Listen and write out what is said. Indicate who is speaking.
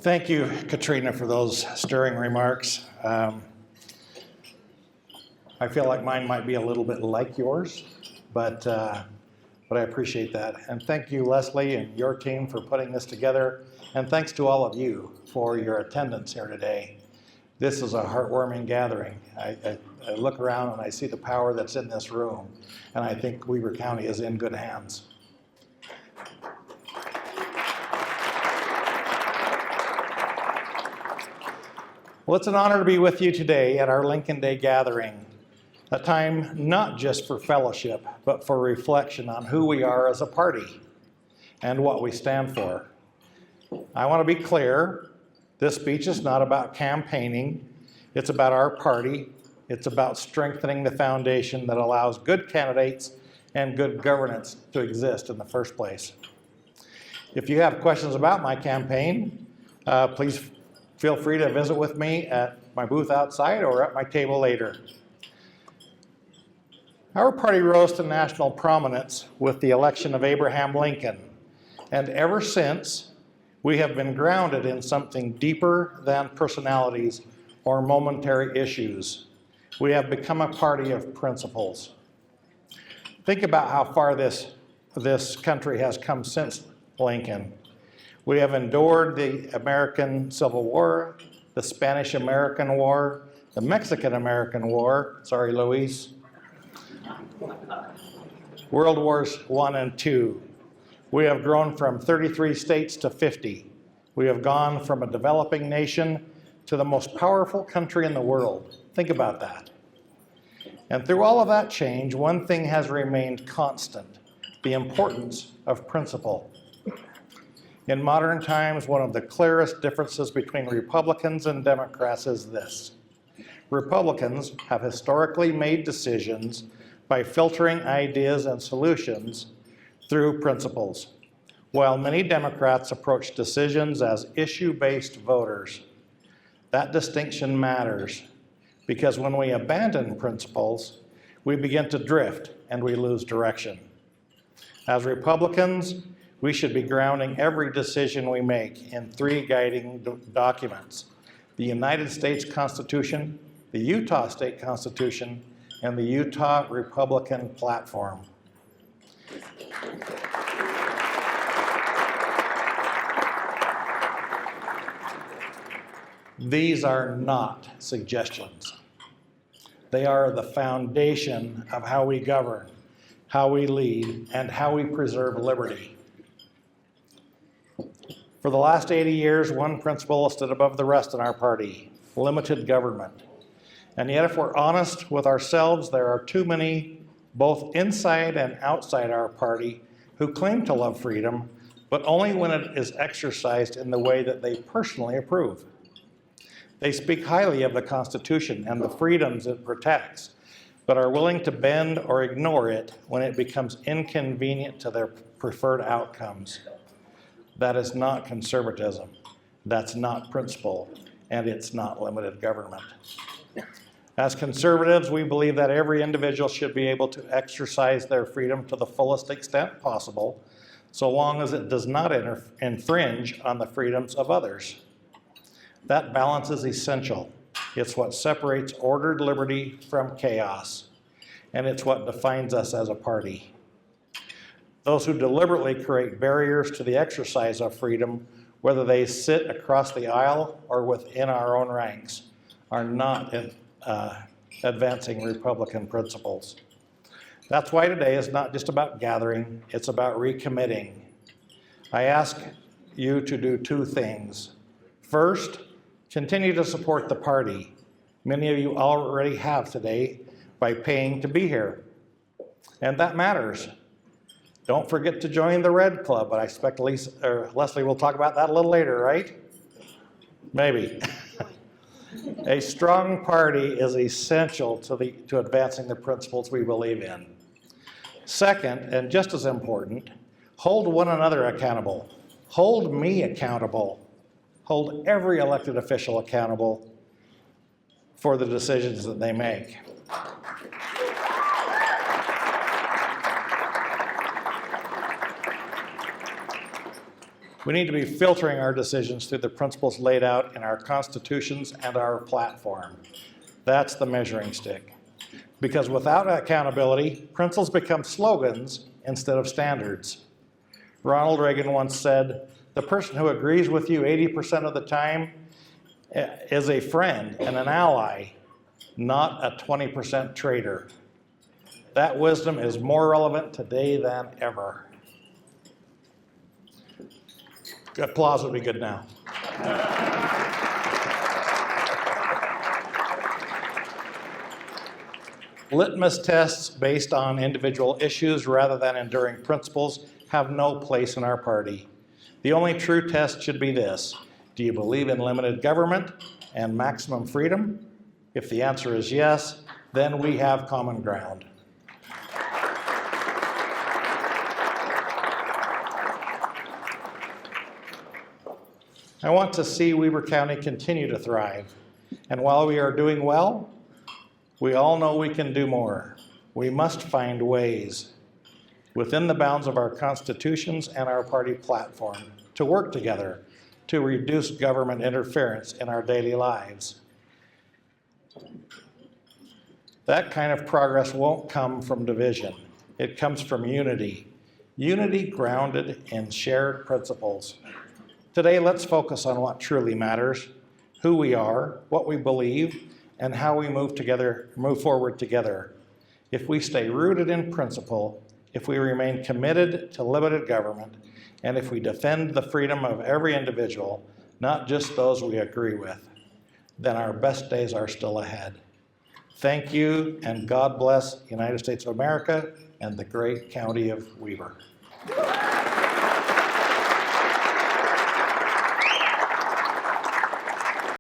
Speaker 1: Thank you, Katrina, for those stirring remarks. I feel like mine might be a little bit like yours, but I appreciate that. And thank you, Leslie, and your team for putting this together. And thanks to all of you for your attendance here today. This is a heartwarming gathering. I look around and I see the power that's in this room, and I think Weber County is in good hands. Well, it's an honor to be with you today at our Lincoln Day gathering, a time not just for fellowship, but for reflection on who we are as a party and what we stand for. I want to be clear, this speech is not about campaigning. It's about our party. It's about strengthening the foundation that allows good candidates and good governance to exist in the first place. If you have questions about my campaign, please feel free to visit with me at my booth outside or at my table later. Our party rose to national prominence with the election of Abraham Lincoln, and ever since, we have been grounded in something deeper than personalities or momentary issues. We have become a party of principles. Think about how far this country has come since Lincoln. We have endured the American Civil War, the Spanish-American War, the Mexican-American War, sorry, Luis, World Wars I and II. We have grown from 33 states to 50. We have gone from a developing nation to the most powerful country in the world. Think about that. And through all of that change, one thing has remained constant: the importance of principle. In modern times, one of the clearest differences between Republicans and Democrats is this: Republicans have historically made decisions by filtering ideas and solutions through principles, while many Democrats approach decisions as issue-based voters. That distinction matters because when we abandon principles, we begin to drift and we lose direction. As Republicans, we should be grounding every decision we make in three guiding documents: the United States Constitution, the Utah State Constitution, and the Utah Republican Platform. These are not suggestions. They are the foundation of how we govern, how we lead, and how we preserve liberty. For the last 80 years, one principle has stood above the rest in our party: limited government. And yet, if we're honest with ourselves, there are too many, both inside and outside our party, who claim to love freedom, but only when it is exercised in the way that they personally approve. They speak highly of the Constitution and the freedoms it protects, but are willing to bend or ignore it when it becomes inconvenient to their preferred outcomes. That is not conservatism, that's not principle, and it's not limited government. As conservatives, we believe that every individual should be able to exercise their freedom to the fullest extent possible, so long as it does not infringe on the freedoms of others. That balance is essential. It's what separates ordered liberty from chaos, and it's what defines us as a party. Those who deliberately create barriers to the exercise of freedom, whether they sit across the aisle or within our own ranks, are not advancing Republican principles. That's why today is not just about gathering, it's about recommitting. I ask you to do two things. First, continue to support the party. Many of you already have today by paying to be here, and that matters. Don't forget to join the Red Club, but I expect Leslie will talk about that a little later, right? Maybe. A strong party is essential to advancing the principles we believe in. Second, and just as important, hold one another accountable. Hold me accountable. Hold every elected official accountable for the decisions that they make. We need to be filtering our decisions through the principles laid out in our constitutions and our platform. That's the measuring stick. Because without accountability, principles become slogans instead of standards. Ronald Reagan once said, "The person who agrees with you 80% of the time is a friend and an ally, not a 20% traitor." That wisdom is more relevant today than ever. Applause would be good now. Litmus tests based on individual issues rather than enduring principles have no place in our party. The only true test should be this: do you believe in limited government and maximum freedom? If the answer is yes, then we have common ground. I want to see Weber County continue to thrive. And while we are doing well, we all know we can do more. We must find ways within the bounds of our constitutions and our party platform to work together to reduce government interference in our daily lives. That kind of progress won't come from division. It comes from unity. Unity grounded in shared principles. Today, let's focus on what truly matters, who we are, what we believe, and how we move forward together. If we stay rooted in principle, if we remain committed to limited government, and if we defend the freedom of every individual, not just those we agree with, then our best days are still ahead. Thank you, and God bless the United States of America and the great county of Weber.